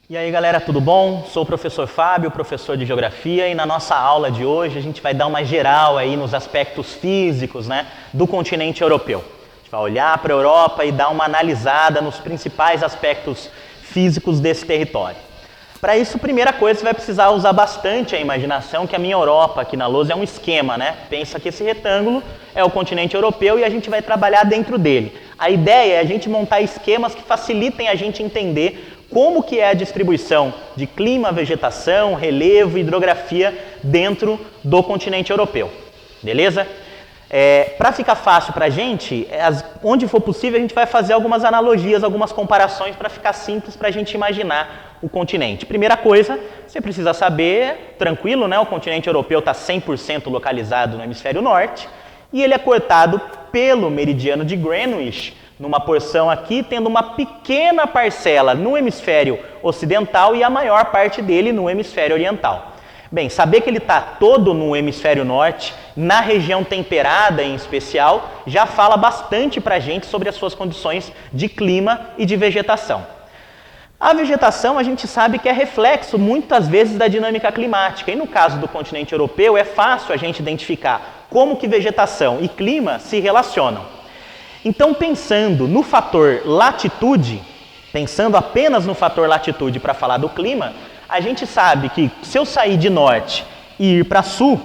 E aí galera, tudo bom? Sou o professor Fábio, professor de Geografia, e na nossa aula de hoje a gente vai dar uma geral aí nos aspectos físicos, do continente europeu. A gente vai olhar para a Europa e dar uma analisada nos principais aspectos físicos desse território. Para isso, primeira coisa, você vai precisar usar bastante a imaginação, que a minha Europa aqui na lousa é um esquema, Pensa que esse retângulo é o continente europeu e a gente vai trabalhar dentro dele. A ideia é a gente montar esquemas que facilitem a gente entender como que é a distribuição de clima, vegetação, relevo e hidrografia dentro do continente europeu. Beleza? Para ficar fácil para a gente, onde for possível, a gente vai fazer algumas analogias, algumas comparações para ficar simples para a gente imaginar o continente. Primeira coisa, você precisa saber, tranquilo, o continente europeu está 100% localizado no hemisfério norte e ele é cortado pelo meridiano de Greenwich, numa porção aqui, tendo uma pequena parcela no hemisfério ocidental e a maior parte dele no hemisfério oriental. Bem, saber que ele está todo no hemisfério norte, na região temperada em especial, já fala bastante para a gente sobre as suas condições de clima e de vegetação. A vegetação a gente sabe que é reflexo muitas vezes da dinâmica climática, e no caso do continente europeu é fácil a gente identificar como que vegetação e clima se relacionam. Então, pensando no fator latitude, pensando apenas no fator latitude para falar do clima, a gente sabe que se eu sair de norte e ir para sul,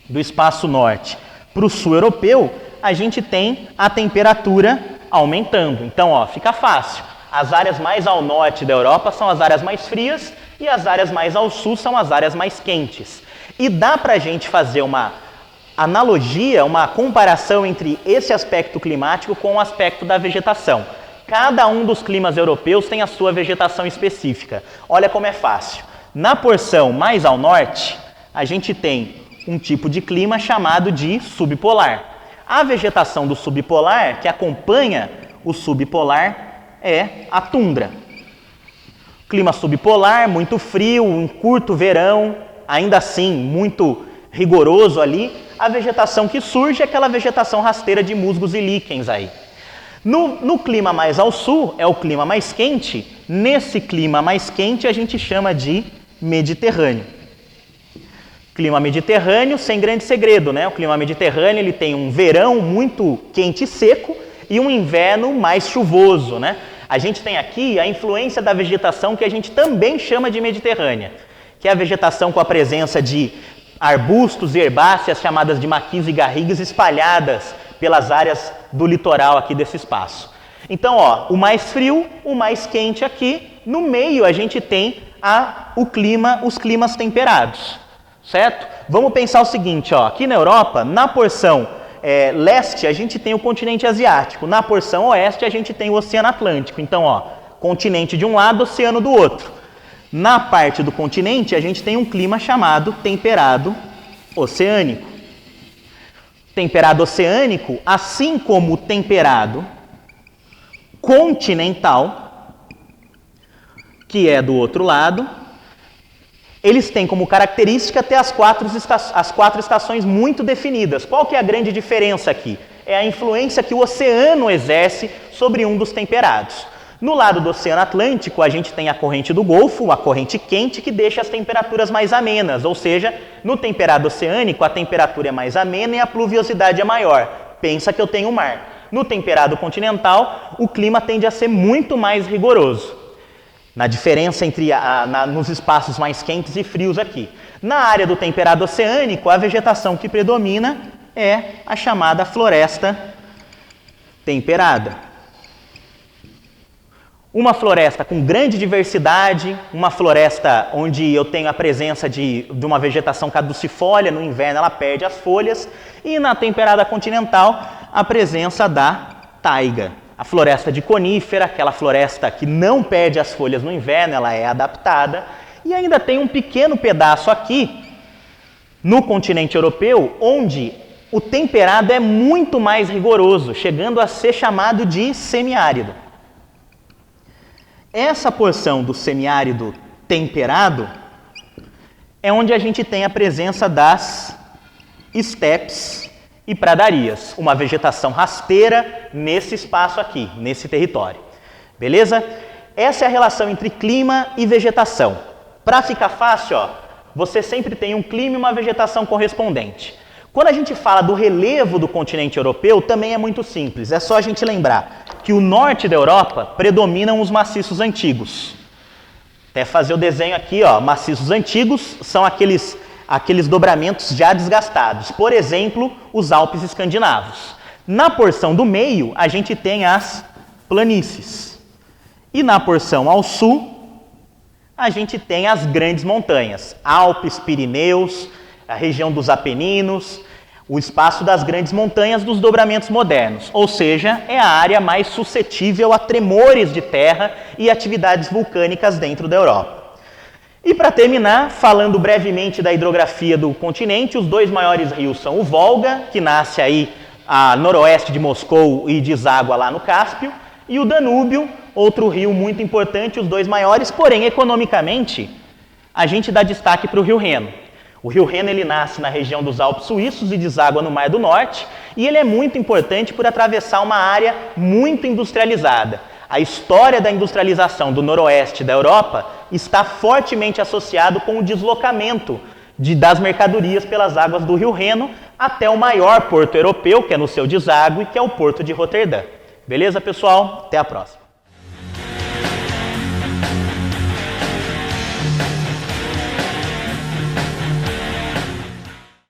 do espaço norte para o sul europeu, a gente tem a temperatura aumentando. Então, fica fácil. As áreas mais ao norte da Europa são as áreas mais frias e as áreas mais ao sul são as áreas mais quentes. E dá para a gente fazer uma analogia, uma comparação entre esse aspecto climático com o aspecto da vegetação. Cada um dos climas europeus tem a sua vegetação específica. Olha como é fácil. Na porção mais ao norte, a gente tem um tipo de clima chamado de subpolar. A vegetação do subpolar, que acompanha o subpolar, é a tundra. Clima subpolar, muito frio, um curto verão, ainda assim muito rigoroso ali. A vegetação que surge é aquela vegetação rasteira de musgos e líquens aí. No clima mais ao sul, é o clima mais quente. Nesse clima mais quente a gente chama de Mediterrâneo. Clima mediterrâneo sem grande segredo, O clima mediterrâneo ele tem um verão muito quente e seco e um inverno mais chuvoso, A gente tem aqui a influência da vegetação que a gente também chama de mediterrânea, que é a vegetação com a presença de arbustos e herbáceas chamadas de maquis e garrigues espalhadas pelas áreas do litoral aqui desse espaço. Então, o mais frio, o mais quente aqui, no meio a gente tem os climas temperados, certo? Vamos pensar o seguinte, aqui na Europa, na porção leste a gente tem o continente asiático, na porção oeste a gente tem o Oceano Atlântico. Então, continente de um lado, oceano do outro. Na parte do continente, a gente tem um clima chamado temperado oceânico. Temperado oceânico, assim como o temperado continental, que é do outro lado, eles têm como característica ter as quatro estações muito definidas. Qual que é a grande diferença aqui? É a influência que o oceano exerce sobre um dos temperados. No lado do Oceano Atlântico, a gente tem a corrente do Golfo, a corrente quente, que deixa as temperaturas mais amenas, ou seja, no temperado oceânico, a temperatura é mais amena e a pluviosidade é maior. Pensa que eu tenho mar. No temperado continental, o clima tende a ser muito mais rigoroso, na diferença entre nos espaços mais quentes e frios aqui. Na área do temperado oceânico, a vegetação que predomina é a chamada floresta temperada. Uma floresta com grande diversidade, uma floresta onde eu tenho a presença de uma vegetação caducifólia, no inverno ela perde as folhas, e na temperada continental a presença da taiga. A floresta de conífera, aquela floresta que não perde as folhas no inverno, ela é adaptada, e ainda tem um pequeno pedaço aqui, no continente europeu, onde o temperado é muito mais rigoroso, chegando a ser chamado de semiárido. Essa porção do semiárido temperado é onde a gente tem a presença das estepes e pradarias, uma vegetação rasteira nesse espaço aqui, nesse território. Beleza? Essa é a relação entre clima e vegetação. Para ficar fácil, ó, você sempre tem um clima e uma vegetação correspondente. Quando a gente fala do relevo do continente europeu, também é muito simples. É só a gente lembrar que o norte da Europa predominam os maciços antigos. Até fazer o desenho aqui, ó, maciços antigos são aqueles dobramentos já desgastados. Por exemplo, os Alpes escandinavos. Na porção do meio, a gente tem as planícies. E na porção ao sul, a gente tem as grandes montanhas. Alpes, Pirineus, a região dos Apeninos, o espaço das grandes montanhas dos dobramentos modernos. Ou seja, é a área mais suscetível a tremores de terra e atividades vulcânicas dentro da Europa. E para terminar, falando brevemente da hidrografia do continente, os dois maiores rios são o Volga, que nasce aí a noroeste de Moscou e deságua lá no Cáspio, e o Danúbio, outro rio muito importante, os dois maiores, porém economicamente a gente dá destaque para o rio Reno. O rio Reno ele nasce na região dos Alpes suíços e deságua no Mar do Norte, e ele é muito importante por atravessar uma área muito industrializada. A história da industrialização do noroeste da Europa está fortemente associado com o deslocamento das mercadorias pelas águas do rio Reno até o maior porto europeu, que é no seu deságue, que é o porto de Roterdã. Beleza, pessoal? Até a próxima.